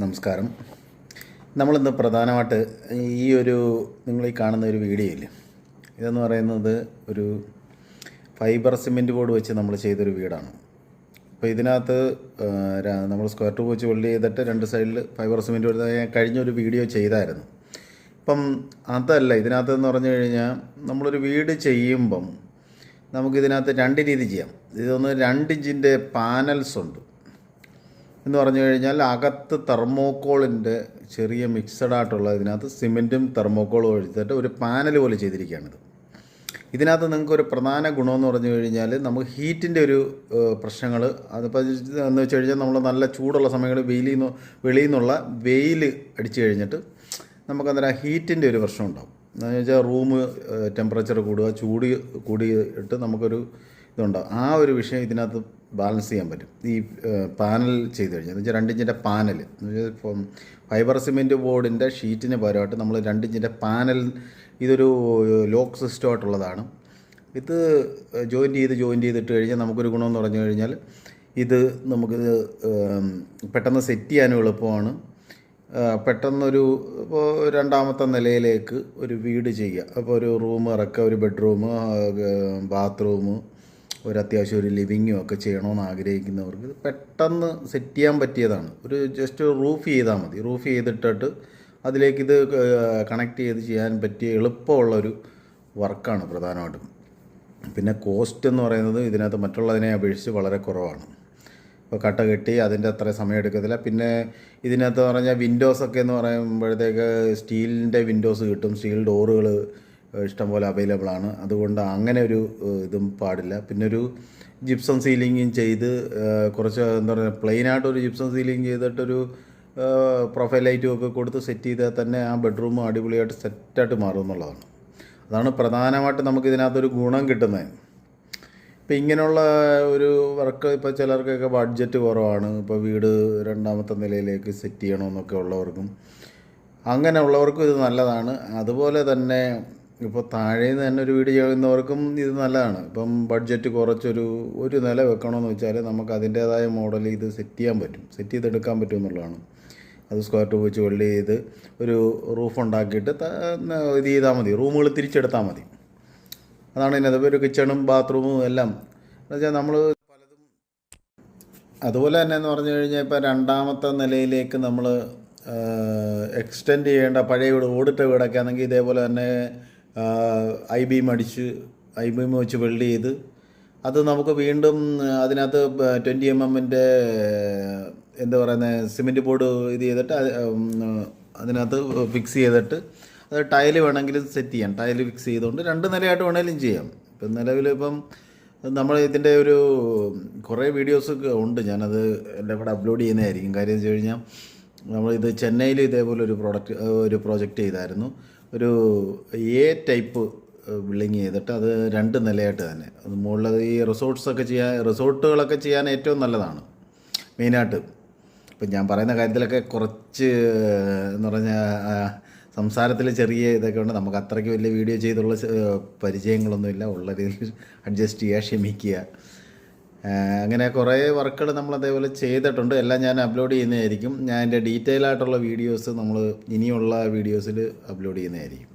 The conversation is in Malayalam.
നമസ്കാരം. നമ്മളിന്ന് പ്രധാനമായിട്ട് ഈ ഒരു നിങ്ങൾ ഈ കാണുന്ന ഒരു വീഡിയോ ഇല്ലേ, ഇതെന്ന് പറയുന്നത് ഒരു ഫൈബർ സിമെൻറ്റ് ബോർഡ് വെച്ച് നമ്മൾ ചെയ്തൊരു വീടാണ്. അപ്പോൾ ഇതിനകത്ത് നമ്മൾ സ്ക്വയർ ട്യൂബ് വെച്ച് വെൽഡ് ചെയ്തിട്ട് രണ്ട് സൈഡിൽ ഫൈബർ സിമെൻറ്റ് ബോർഡ് കഴിഞ്ഞൊരു വീഡിയോ ചെയ്തായിരുന്നു. ഇപ്പം അതല്ല, ഇതിനകത്തെന്ന് പറഞ്ഞു കഴിഞ്ഞാൽ നമ്മളൊരു വീട് ചെയ്യുമ്പം നമുക്കിതിനകത്ത് രണ്ട് രീതി ചെയ്യാം. ഇതൊന്ന് 2 ഇഞ്ചിൻ്റെ പാനൽസ് ഉണ്ട് എന്ന് പറഞ്ഞു കഴിഞ്ഞാൽ അകത്ത് തെർമോക്കോളിൻ്റെ ചെറിയ മിക്സഡ് ആയിട്ടുള്ള ഇതിനകത്ത് സിമെൻറ്റും തെർമോക്കോളും ഒഴിച്ചിട്ട് ഒരു പാനൽ പോലെ ചെയ്തിരിക്കുകയാണിത്. ഇതിനകത്ത് നിങ്ങൾക്കൊരു പ്രധാന ഗുണമെന്ന് പറഞ്ഞു കഴിഞ്ഞാൽ നമുക്ക് ഹീറ്റിൻ്റെ ഒരു പ്രശ്നങ്ങൾ അതിപ്പോൾ എന്ന് വെച്ച് കഴിഞ്ഞാൽ നമ്മൾ നല്ല ചൂടുള്ള സമയങ്ങളിൽ വെളിയിൽ നിന്നുള്ള വെയിൽ അടിച്ചു കഴിഞ്ഞിട്ട് നമുക്കന്നേരം ഹീറ്റിൻ്റെ ഒരു പ്രശ്നം ഉണ്ടാകും. എന്ന് വെച്ചാൽ റൂം ടെമ്പറേച്ചർ കൂടുക, ചൂട് കൂടിയിട്ട് നമുക്കൊരു ഇതുണ്ടാകും. ആ ഒരു വിഷയം ഇതിനകത്ത് ബാലൻസ് ചെയ്യാൻ പറ്റും ഈ പാനൽ ചെയ്ത് കഴിഞ്ഞാൽ. എന്ന് വെച്ചാൽ 2 ഇഞ്ചിൻ്റെ പാനൽ എന്ന് വെച്ചാൽ ഇപ്പം ഫൈബർ സിമെൻറ്റ് ബോർഡിൻ്റെ ഷീറ്റിന് പകരമായിട്ട് നമ്മൾ 2 ഇഞ്ചിൻ്റെ പാനൽ, ഇതൊരു ലോക്ക് സിസ്റ്റം ആയിട്ടുള്ളതാണ്. ഇത് ജോയിൻറ്റ് ചെയ്തിട്ട് കഴിഞ്ഞാൽ നമുക്കൊരു ഗുണമെന്ന് പറഞ്ഞു കഴിഞ്ഞാൽ ഇത് നമുക്കിത് പെട്ടെന്ന് സെറ്റ് ചെയ്യാനും എളുപ്പമാണ്. പെട്ടെന്നൊരു ഇപ്പോൾ 2ാമത്തെ നിലയിലേക്ക് ഒരു വീട് ചെയ്യുക. അപ്പോൾ ഒരു റൂം ഇറക്കുക, ഒരു ബെഡ്റൂം, ബാത്റൂം, ഒരു അത്യാവശ്യം ഒരു ലിവിങ്ങും ഒക്കെ ചെയ്യണമെന്ന് ആഗ്രഹിക്കുന്നവർക്ക് ഇത് പെട്ടെന്ന് സെറ്റ് ചെയ്യാൻ പറ്റിയതാണ്. ഒരു ജസ്റ്റ് റൂഫ് ചെയ്താൽ മതി. റൂഫ് ചെയ്തിട്ടിട്ട് അതിലേക്കിത് കണക്ട് ചെയ്ത് ചെയ്യാൻ പറ്റിയ എളുപ്പമുള്ളൊരു വർക്കാണ് പ്രധാനമായിട്ടും. പിന്നെ കോസ്റ്റ് എന്ന് പറയുന്നത് ഇതിനകത്ത് മറ്റുള്ളതിനെ അപേക്ഷിച്ച് വളരെ കുറവാണ്. ഇപ്പോൾ കട്ട കെട്ടി അതിൻ്റെ അത്ര സമയം എടുക്കത്തില്ല. പിന്നെ ഇതിനകത്ത് പറഞ്ഞാൽ വിൻഡോസൊക്കെ എന്ന് പറയുമ്പോഴത്തേക്ക് സ്റ്റീലിൻ്റെ വിൻഡോസ് കിട്ടും. സ്റ്റീൽ ഡോറുകൾ ഇഷ്ടംപോലെ അവൈലബിൾ ആണ്. അതുകൊണ്ട് അങ്ങനെ ഒരു ഇതും പാടില്ല. പിന്നെ ഒരു ജിപ്സം സീലിങ്ങും ചെയ്ത് കുറച്ച് എന്താ പറയുക, പ്ലെയിനായിട്ടൊരു ജിപ്സം സീലിംഗ് ചെയ്തിട്ടൊരു പ്രൊഫൈൽ ലൈറ്റും ഒക്കെ കൊടുത്ത് സെറ്റ് ചെയ്താൽ തന്നെ ആ ബെഡ്റൂം അടിപൊളിയായിട്ട് സെറ്റായിട്ട് മാറും എന്നുള്ളതാണ്. അതാണ് പ്രധാനമായിട്ട് നമുക്കിതിനകത്തൊരു ഗുണം കിട്ടുന്നത്. ഇപ്പം ഇങ്ങനെയുള്ള ഒരു വർക്ക് ഇപ്പോൾ ചിലർക്കൊക്കെ ബഡ്ജറ്റ് കുറവാണ്, ഇപ്പോൾ വീട് 2ാമത്തെ നിലയിലേക്ക് സെറ്റ് ചെയ്യണമെന്നൊക്കെ ഉള്ളവർക്കും അങ്ങനെയുള്ളവർക്കും ഇത് നല്ലതാണ്. അതുപോലെ തന്നെ ഇപ്പോൾ താഴേന്ന് തന്നെ ഒരു വീട് ചെയ്യുന്നവർക്കും ഇത് നല്ലതാണ്. ഇപ്പം ബഡ്ജറ്റ് കുറച്ചൊരു നില വെക്കണമെന്ന് വെച്ചാൽ നമുക്ക് അതിൻ്റേതായ മോഡൽ ഇത് സെറ്റ് ചെയ്തെടുക്കാൻ പറ്റും എന്നുള്ളതാണ്. അത് സ്ക്വയർ ട്യൂബ് വെച്ച് വെൽഡ് ചെയ്ത് ഒരു റൂഫ് ഉണ്ടാക്കിയിട്ട് ഇത് ചെയ്താൽ മതി, റൂമുകൾ തിരിച്ചെടുത്താൽ മതി. അതാണ് ഇതിനകത്ത് ഒരു കിച്ചണും ബാത്റൂമും എല്ലാം എന്ന് വെച്ചാൽ നമ്മൾ പലതും. അതുപോലെ തന്നെ എന്ന് പറഞ്ഞു കഴിഞ്ഞാൽ ഇപ്പോൾ 2ാമത്തെ നിലയിലേക്ക് നമ്മൾ എക്സ്റ്റെൻഡ് ചെയ്യേണ്ട പഴയ ഓടിട്ട വീടൊക്കെ ആണെങ്കിൽ ഇതേപോലെ തന്നെ ഐ ബീം വെച്ച് വെൽഡ് ചെയ്ത് അത് നമുക്ക് വീണ്ടും അതിനകത്ത് 20 mm എന്താ പറയുന്നത് സിമെൻറ്റ് ബോർഡ് ഇത് ചെയ്തിട്ട് അതിനകത്ത് ഫിക്സ് ചെയ്തിട്ട് അത് ടൈല് വേണമെങ്കിലും സെറ്റ് ചെയ്യാം. ടൈല് ഫിക്സ് ചെയ്തുകൊണ്ട് 2 നിലയായിട്ട് വേണമെങ്കിലും ചെയ്യാം. ഇപ്പം നിലവിലിപ്പം നമ്മൾ ഇതിൻ്റെ ഒരു കുറേ വീഡിയോസ് ഉണ്ട്, ഞാനത് എൻ്റെ കൂടെ അപ്ലോഡ് ചെയ്യുന്നതായിരിക്കും. കാര്യം എന്ന് വെച്ച് കഴിഞ്ഞാൽ നമ്മളിത് ചെന്നൈയിൽ ഇതേപോലെ ഒരു പ്രോജക്റ്റ് ചെയ്തായിരുന്നു. ഒരു എ ടൈപ്പ് ബിൽഡിങ് ചെയ്തിട്ട് അത് 2 നിലയായിട്ട് തന്നെ. അത് മുകളിൽ ഈ റിസോർട്ടുകളൊക്കെ ചെയ്യാൻ ഏറ്റവും നല്ലതാണ് മെയിനായിട്ട്. ഇപ്പം ഞാൻ പറയുന്ന കാര്യത്തിലൊക്കെ കുറച്ച് എന്ന് പറഞ്ഞാൽ സംസാരത്തിൽ ചെറിയ ഇതൊക്കെ ഉണ്ട്. നമുക്ക് അത്രയ്ക്ക് വലിയ വീഡിയോ ചെയ്തുള്ള പരിചയങ്ങളൊന്നുമില്ല. ഉള്ള രീതിയിൽ അഡ്ജസ്റ്റ് ചെയ്യുക, ക്ഷമിക്കുക. അങ്ങനെ കുറേ വർക്കുകൾ നമ്മൾ അതേപോലെ ചെയ്തിട്ടുണ്ട്. എല്ലാം ഞാൻ അപ്ലോഡ് ചെയ്യുന്നതായിരിക്കും. ഞാൻ എൻ്റെ ഡീറ്റെയിൽ ആയിട്ടുള്ള വീഡിയോസ് നമ്മൾ ഇനിയുള്ള വീഡിയോസിൽ അപ്ലോഡ് ചെയ്യുന്നതായിരിക്കും.